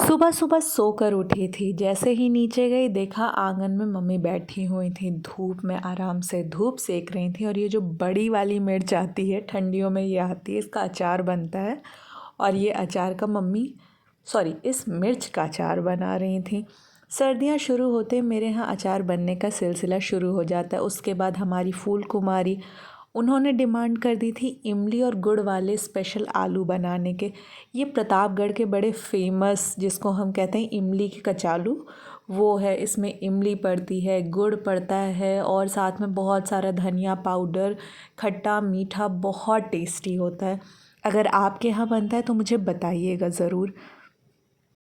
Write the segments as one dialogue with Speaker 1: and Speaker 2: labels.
Speaker 1: सुबह सुबह सोकर उठी थी। जैसे ही नीचे गई देखा आंगन में मम्मी बैठी हुई थी, धूप में आराम से धूप सेक रही थी। और ये जो बड़ी वाली मिर्च आती है ठंडियों में, ये आती है, इसका अचार बनता है। और ये अचार का मम्मी इस मिर्च का अचार बना रही थी। सर्दियाँ शुरू होते मेरे यहाँ अचार बनने का सिलसिला शुरू हो जाता है। उसके बाद हमारी फूल कुमारी, उन्होंने डिमांड कर दी थी इमली और गुड़ वाले स्पेशल आलू बनाने के। ये प्रतापगढ़ के बड़े फेमस, जिसको हम कहते हैं इमली के कचालू, वो है। इसमें इमली पड़ती है, गुड़ पड़ता है और साथ में बहुत सारा धनिया पाउडर, खट्टा मीठा, बहुत टेस्टी होता है। अगर आपके यहाँ बनता है तो मुझे बताइएगा ज़रूर।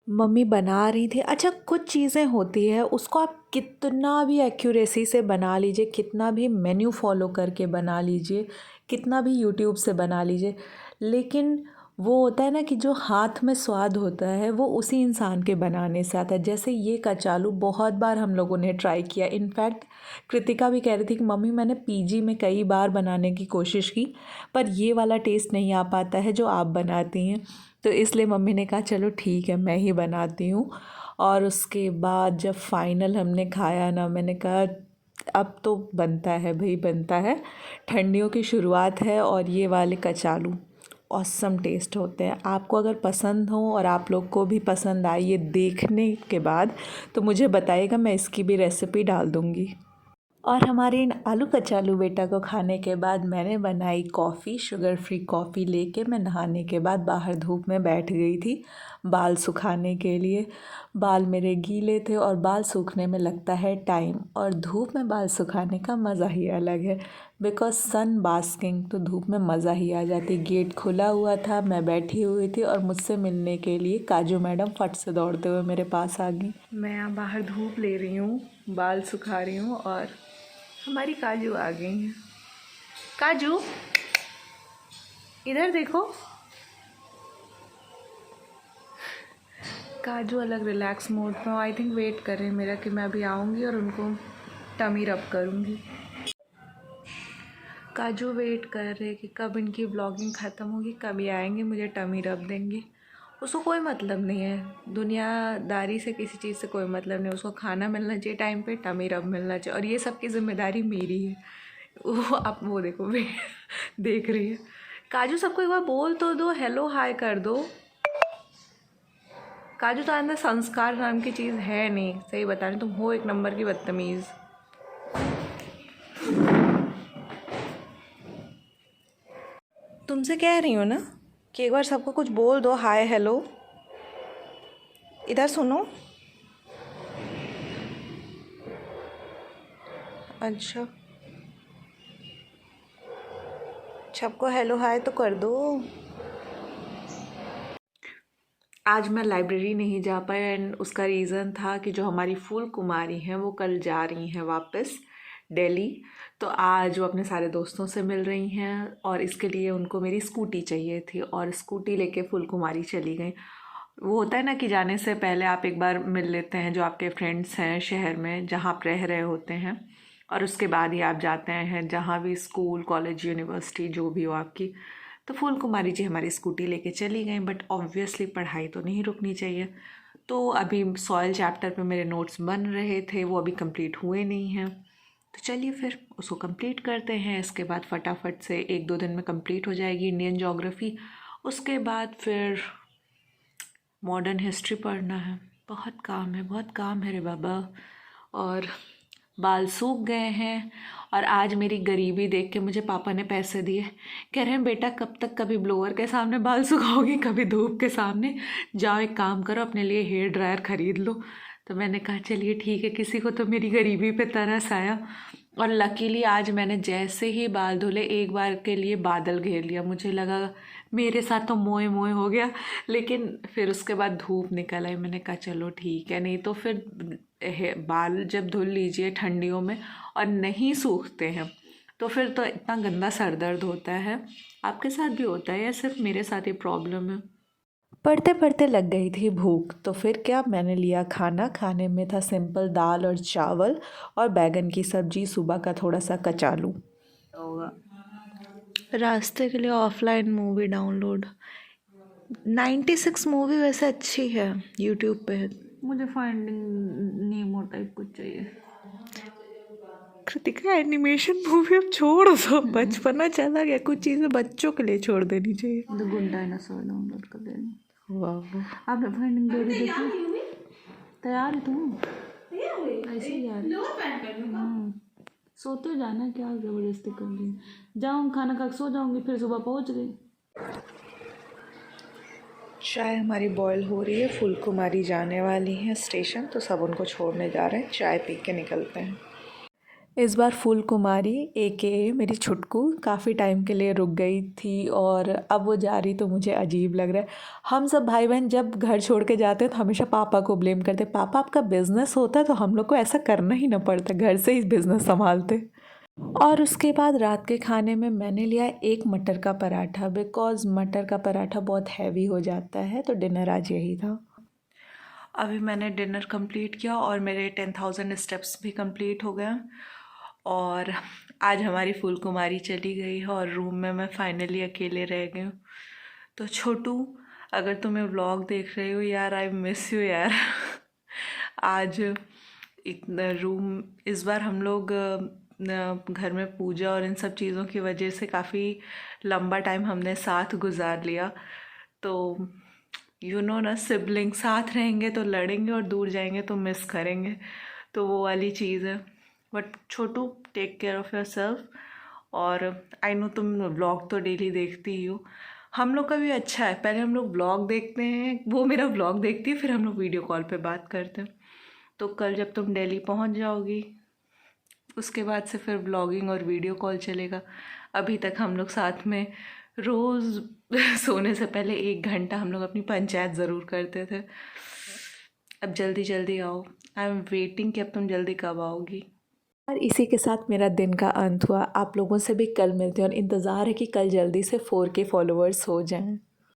Speaker 1: मम्मी बना रही थी। अच्छा, कुछ चीज़ें होती है उसको आप कितना भी एक्यूरेसी से बना लीजिए, कितना भी मेन्यू फॉलो करके बना लीजिए, कितना भी यूट्यूब से बना लीजिए, लेकिन वो होता है ना कि जो हाथ में स्वाद होता है वो उसी इंसान के बनाने से आता है। जैसे ये कचालू बहुत बार हम लोगों ने ट्राई किया। इनफैक्ट कृतिका भी कह रही थी कि मम्मी मैंने पीजी में कई बार बनाने की कोशिश की, पर ये वाला टेस्ट नहीं आ पाता है जो आप बनाती हैं। तो इसलिए मम्मी ने कहा चलो ठीक है मैं ही बनाती हूँ। और उसके बाद जब फाइनल हमने खाया ना, मैंने कहा अब तो बनता है भाई, बनता है। ठंडियों की शुरुआत है और ये वाले कचालू ऑसम टेस्ट होते हैं। आपको अगर पसंद हो और आप लोग को भी पसंद आए ये देखने के बाद, तो मुझे बताइएगा, मैं इसकी भी रेसिपी डाल दूँगी। और हमारे इन आलू कचालू बेटा को खाने के बाद मैंने बनाई कॉफ़ी, शुगर फ्री कॉफ़ी लेके मैं नहाने के बाद बाहर धूप में बैठ गई थी बाल सुखाने के लिए। बाल मेरे गीले थे और बाल सूखने में लगता है टाइम, और धूप में बाल सुखाने का मज़ा ही अलग है। बिकॉज़ सन बास्किंग, तो धूप में मज़ा ही आ जाती। गेट खुला हुआ था, मैं बैठी हुई थी और मुझसे मिलने के लिए काजू मैडम फट से दौड़ते हुए मेरे पास आ गई। मैं यहाँ बाहर धूप ले रही हूँ, बाल सुखा रही हूँ और हमारी काजू आ गई हैं। काजू इधर देखो। काजू अलग रिलैक्स मोड में, आई थिंक वेट कर रहे हैं मेरा कि मैं अभी आऊँगी और उनको टमी रब करूँगी। काजू वेट कर रहे हैं कि कब इनकी व्लॉगिंग ख़त्म होगी, कब ये आएंगे मुझे टमी रब देंगे। उसको कोई मतलब नहीं है, दुनियादारी से किसी चीज़ से कोई मतलब नहीं। उसको खाना मिलना चाहिए टाइम पे, टमी रब मिलना चाहिए, और ये सब की ज़िम्मेदारी मेरी है। वो आप वो देखो वे देख रही है। काजू सबको एक बार बोल तो दो, हेलो हाय कर दो। काजू तो अंदर संस्कार नाम की चीज़ है नहीं, सही बता रही, तुम हो एक नंबर की बदतमीज़। तुमसे कह रही हूँ ना कि एक बार सबको कुछ बोल दो, हाय हेलो। इधर सुनो। अच्छा, सबको हेलो हाय तो कर दो। आज मैं लाइब्रेरी नहीं जा पाई, एंड उसका रीज़न था कि जो हमारी फूल कुमारी हैं वो कल जा रही हैं वापस दिल्ली। तो आज वो अपने सारे दोस्तों से मिल रही हैं और इसके लिए उनको मेरी स्कूटी चाहिए थी, और स्कूटी लेके फूल कुमारी चली गई। वो होता है ना कि जाने से पहले आप एक बार मिल लेते हैं जो आपके फ्रेंड्स हैं शहर में जहाँ आप रह रहे होते हैं, और उसके बाद ही आप जाते हैं जहाँ भी स्कूल कॉलेज यूनिवर्सिटी जो भी हो आपकी। तो फूल कुमारी जी हमारी स्कूटी लेके चली गई, बट ऑब्वियसली पढ़ाई तो नहीं रुकनी चाहिए। तो अभी सॉइल चैप्टर पे मेरे नोट्स बन रहे थे, वो अभी कंप्लीट हुए नहीं हैं। तो चलिए फिर उसको कंप्लीट करते हैं। इसके बाद फटाफट से 1-2 दिन में कंप्लीट हो जाएगी इंडियन ज्योग्राफी। उसके बाद फिर मॉडर्न हिस्ट्री पढ़ना है। बहुत काम है, बहुत काम है रे बाबा। और बाल सूख गए हैं, और आज मेरी गरीबी देख के मुझे पापा ने पैसे दिए। कह रहे हैं बेटा कब तक कभी ब्लोअर के सामने बाल सुखाओगी, कभी धूप के सामने, जाओ एक काम करो अपने लिए हेयर ड्रायर ख़रीद लो। तो मैंने कहा चलिए ठीक है, किसी को तो मेरी गरीबी पे तरस आया। और लकीली आज मैंने जैसे ही बाल धुले एक बार के लिए बादल घेर लिया, मुझे लगा मेरे साथ तो मोए मोए हो गया। लेकिन फिर उसके बाद धूप निकल आई, मैंने कहा चलो ठीक है। नहीं तो फिर बाल जब धुल लीजिए ठंडियों में और नहीं सूखते हैं तो फिर तो इतना गंदा सर दर्द होता है। आपके साथ भी होता है या सिर्फ मेरे साथ ही प्रॉब्लम है? पढ़ते पढ़ते लग गई थी भूख, तो फिर क्या, मैंने लिया खाना। खाने में था सिंपल दाल और चावल और बैगन की सब्जी, सुबह का थोड़ा सा कचालू होगा। रास्ते के लिए ऑफलाइन मूवी डाउनलोड, 96 मूवी वैसे अच्छी है, यूट्यूब पे है।
Speaker 2: मुझे फाइंडिंग नीमो टाइप कुछ चाहिए।
Speaker 1: कृतिका एनिमेशन मूवी अब छोड़ो, सब बचपना चला गया, कुछ चीज़ें बच्चों के लिए छोड़ देनी चाहिए।
Speaker 2: द गुड डायनासोर डाउनलोड कर देना।
Speaker 1: वाह,
Speaker 2: आपने फाइंडिंग डोरी देखी? तैयार है तुम? ऐसे ही यार। हाँ, सोते हो जाना, क्या जबरदस्ती कर रही। जाऊँ खाना खा के सो जाऊंगी, फिर सुबह पहुंच गई।
Speaker 1: चाय हमारी बॉयल हो रही है, फुल कुमारी जाने वाली है स्टेशन, तो सब उनको छोड़ने जा रहे हैं, चाय पी के निकलते हैं। इस बार फुल कुमारी एके मेरी छुटकू काफ़ी टाइम के लिए रुक गई थी और अब वो जा रही तो मुझे अजीब लग रहा है। हम सब भाई बहन जब घर छोड़ के जाते हैं तो हमेशा पापा को ब्लेम करते, पापा आपका बिज़नेस होता तो हम लोग को ऐसा करना ही ना पड़ता, घर से ही बिज़नेस संभालते। और उसके बाद रात के खाने में मैंने लिया एक मटर का पराठा, बिकॉज़ मटर का पराठा बहुत हैवी हो जाता है, तो डिनर आज यही था। अभी मैंने डिनर कंप्लीट किया और मेरे 10,000 स्टेप्स भी कंप्लीट हो गए और आज हमारी फुल कुमारी चली गई है और रूम में मैं फाइनली अकेले रह गई हूँ। तो छोटू, अगर तुम्हें व्लॉग देख रहे हो यार, आई मिस यू यार। आज इतना रूम, इस बार हम लोग घर में पूजा और इन सब चीज़ों की वजह से काफ़ी लंबा टाइम हमने साथ गुजार लिया। तो यू नो ना, सिबलिंग साथ रहेंगे तो लड़ेंगे और दूर जाएंगे तो मिस करेंगे, तो वो वाली चीज़ है। But Chhotu, take care of yourself. और आई नो तुम व्लॉग तो डेली देखती ही हो, हम लोग का भी अच्छा है, पहले हम लोग व्लॉग देखते हैं, वो मेरा व्लॉग देखती है, फिर हम लोग वीडियो कॉल पे बात करते हैं। तो कल जब तुम दिल्ली पहुंच जाओगी उसके बाद से फिर व्लॉगिंग और वीडियो कॉल चलेगा। अभी तक हम लोग साथ में रोज़ सोने से पहले 1 घंटा हम लोग अपनी पंचायत ज़रूर करते थे। अब जल्दी जल्दी आओ, आई एम वेटिंग कि अब तुम जल्दी कब आओगी। और इसी के साथ मेरा दिन का अंत हुआ। आप लोगों से भी कल मिलते हैं और इंतज़ार है कि कल जल्दी से 4K फॉलोअर्स हो जाएं।